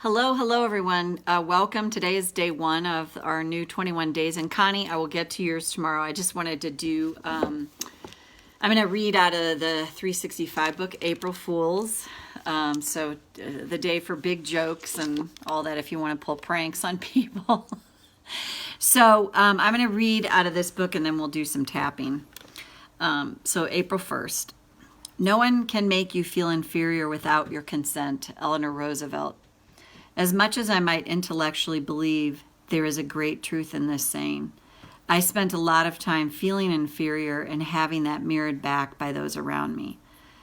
Hello, everyone. Welcome. Today is day one of our new 21 days. And Connie, I will get to yours tomorrow. I just wanted to do, I'm going to read out of the 365 book, April Fools. The day for big jokes and all that if you want to pull pranks on people. I'm going to read out of this book and then we'll do some tapping. April 1st. No one can make you feel inferior without your consent. Eleanor Roosevelt. As much as I might intellectually believe there is a great truth in this saying, I spent a lot of time feeling inferior and having that mirrored back by those around me.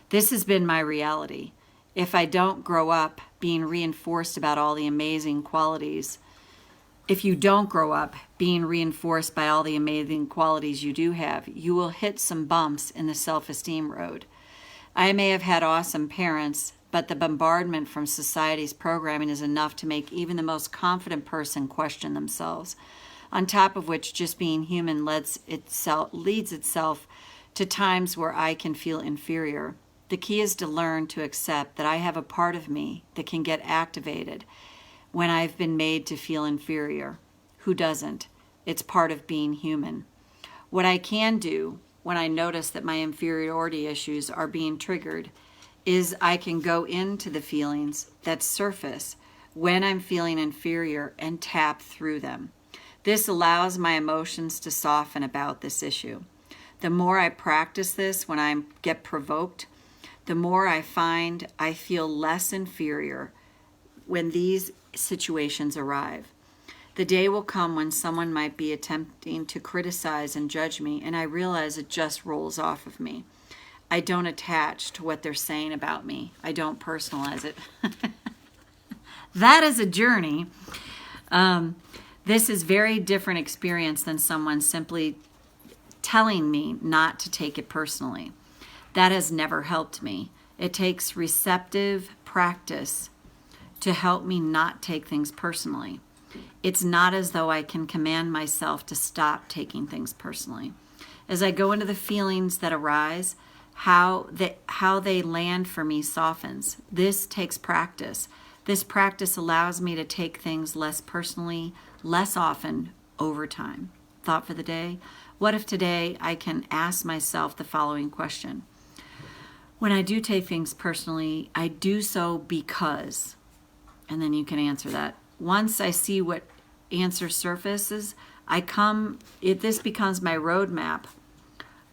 This has been my reality. If I don't grow up being reinforced about all the amazing qualities, if you don't grow up being reinforced by all the amazing qualities you do have, you will hit some bumps in the self-esteem road. I may have had awesome parents, but the bombardment from society's programming is enough to make even the most confident person question themselves. On top of which, just being human leads itself to times where I can feel inferior. The key is to learn to accept that I have a part of me that can get activated when I've been made to feel inferior. Who doesn't? It's part of being human. What I can do when I notice that my inferiority issues are being triggered is I can go into the feelings that surface when I'm feeling inferior and tap through them. This allows my emotions to soften about this issue. The more I practice this when I get provoked, the more I find I feel less inferior when these situations arrive. The day will come when someone might be attempting to criticize and judge me, and I realize it just rolls off of me. I don't attach to what they're saying about me. I don't personalize it. That is a journey. This is very different experience than someone simply telling me not to take it personally. That has never helped me. It takes receptive practice to help me not take things personally. It's not as though I can command myself to stop taking things personally. As I go into the feelings that arise, how they land for me softens. This takes practice. This practice allows me to take things less personally, less often, over time. Thought for the day. What if today I can ask myself the following question? When I do take things personally, I do so because, and then you can answer that. Once I see what answer surfaces, this becomes my roadmap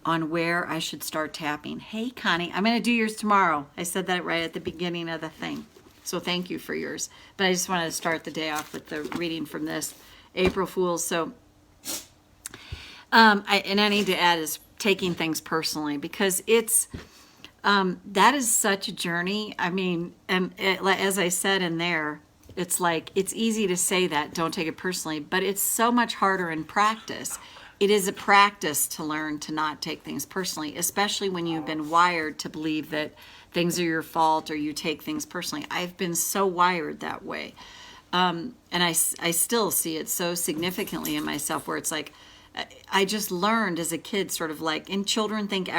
on where I should start tapping. Hey, Connie, I'm going to do yours tomorrow. I said that right at the beginning of the thing. So thank you for yours. But I just wanted to start the day off with the reading from this April Fools. So, I need to add is taking things personally, because that is such a journey. I mean, as I said in there, it's like, it's easy to say that, don't take it personally, but it's so much harder in practice. It is a practice to learn to not take things personally, especially when you've been wired to believe that things are your fault or you take things personally. I've been so wired that way. And I still see it so significantly in myself, where it's like, I just learned as a kid, sort of like, and children think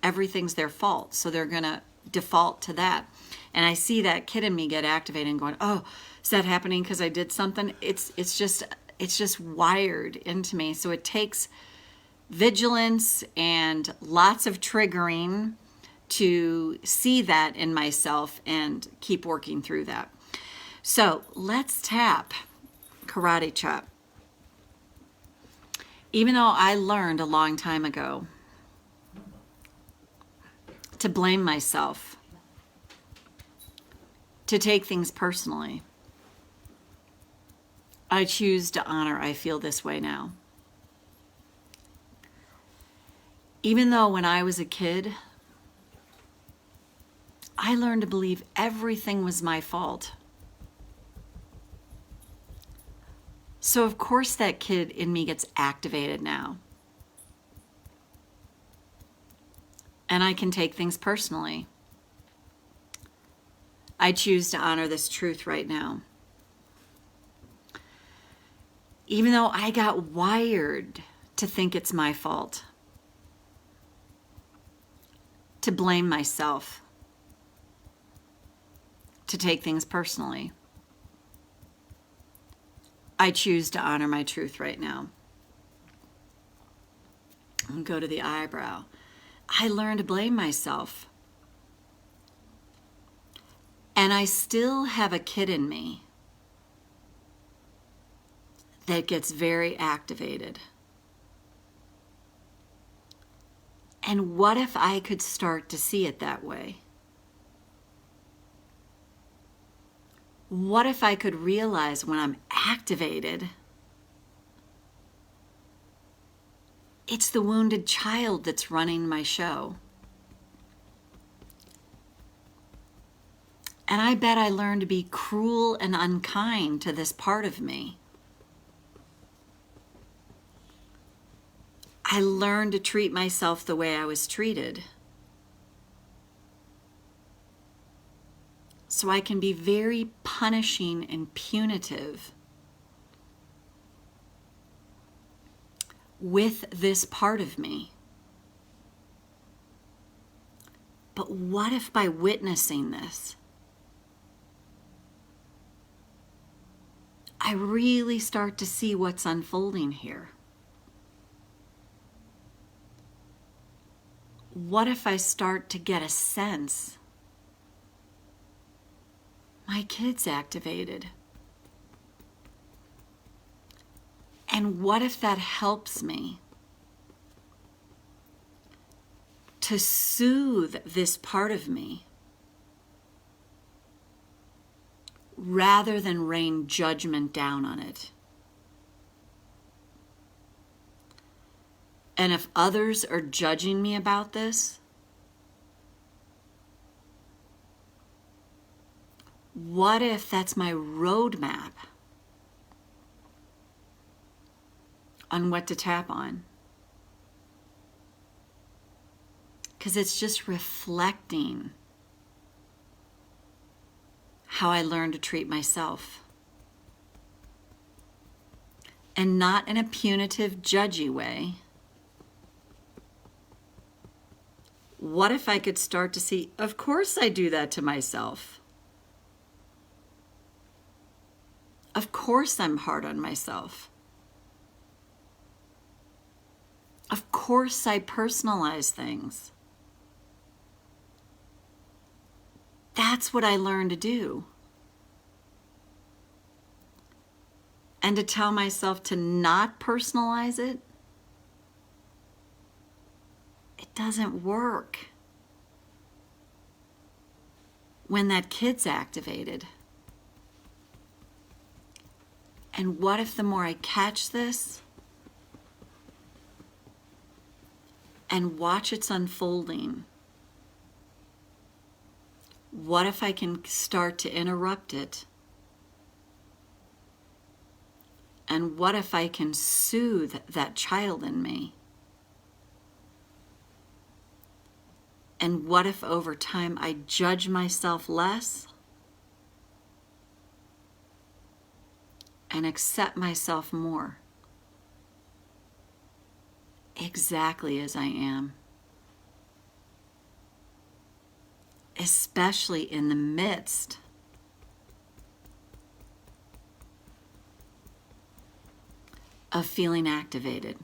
everything's their fault. So they're going to default to that. And I see that kid in me get activated and going, oh, is that happening because I did something? It's just wired into me. So it takes vigilance and lots of triggering to see that in myself and keep working through that. So let's tap Karate Chop. Even though I learned a long time ago to blame myself, to take things personally, I choose to honor I feel this way now. Even though when I was a kid, I learned to believe everything was my fault. So of course that kid in me gets activated now. And I can take things personally. I choose to honor this truth right now. Even though I got wired to think it's my fault, to blame myself, to take things personally. I choose to honor my truth right now. And go to the eyebrow. I learn to blame myself. And I still have a kid in me that gets very activated. And what if I could start to see it that way? What if I could realize when I'm activated, it's the wounded child that's running my show? And I bet I learned to be cruel and unkind to this part of me. I learned to treat myself the way I was treated. So I can be very punishing and punitive with this part of me. But what if by witnessing this, I really start to see what's unfolding here? What if I start to get a sense my kid's activated? And what if that helps me to soothe this part of me rather than rain judgment down on it? And if others are judging me about this, what if that's my roadmap on what to tap on? Because it's just reflecting how I learned to treat myself. And not in a punitive, judgy way. What if I could start to see, of course I do that to myself. Of course I'm hard on myself. Of course I personalize things. That's what I learned to do. And to tell myself to not personalize it, it doesn't work when that kid's activated. And what if the more I catch this and watch its unfolding, what if I can start to interrupt it? And what if I can soothe that child in me? And what if over time I judge myself less and accept myself more, exactly as I am? Especially in the midst of feeling activated.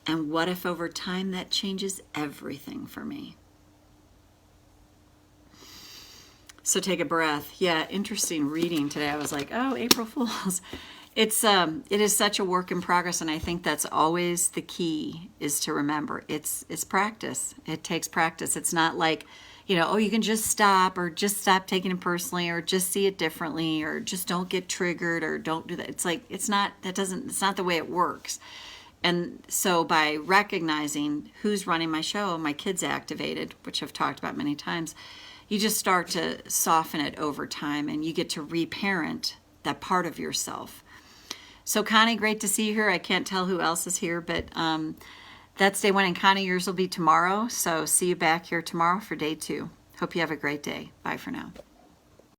And what if over time that changes everything for me? So take a breath. Yeah, interesting reading today. I was like, oh, April Fools. It is such a work in progress, and I think that's always the key, is to remember it's practice. It takes practice. It's not like, oh, you can just stop, or just stop taking it personally, or just see it differently, or just don't get triggered, or don't do that. It's like, it's not the way it works. And so by recognizing who's running my show, my kid's activated, which I've talked about many times, you just start to soften it over time, and you get to reparent that part of yourself. So Connie, great to see you here. I can't tell who else is here, but that's day one. And Connie, yours will be tomorrow. So see you back here tomorrow for day 2. Hope you have a great day. Bye for now.